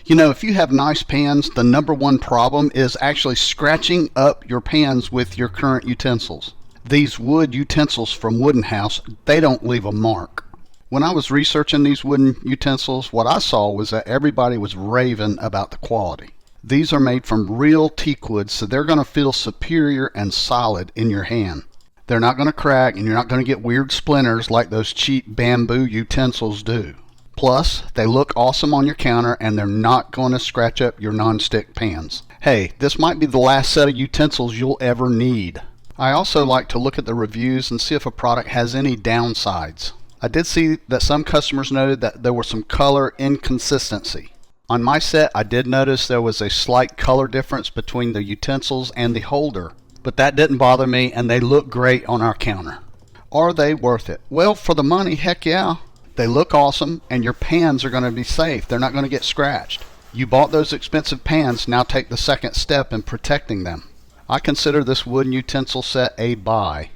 You know, if you have nice pans, the number one problem is actually scratching up your pans with your current utensils. These wood utensils from Woodenhouse, they don't leave a mark. When I was researching these wooden utensils, what I saw was that everybody was raving about the quality. These are made from real teak wood, so they're going to feel superior and solid in your hand. They're not going to crack, and you're not going to get weird splinters like those cheap bamboo utensils do. Plus, they look awesome on your counter, and they're not going to scratch up your non-stick pans. Hey, this might be the last set of utensils you'll ever need. I also like to look at the reviews and see if a product has any downsides. I did see that some customers noted that there was some color inconsistency. On my set, I did notice there was a slight color difference between the utensils and the holder, but that didn't bother me, and they look great on our counter. Are they worth it? Well, for the money, heck yeah. They look awesome, and your pans are going to be safe. They're not going to get scratched. You bought those expensive pans, now take the second step in protecting them. I consider this wooden utensil set a buy.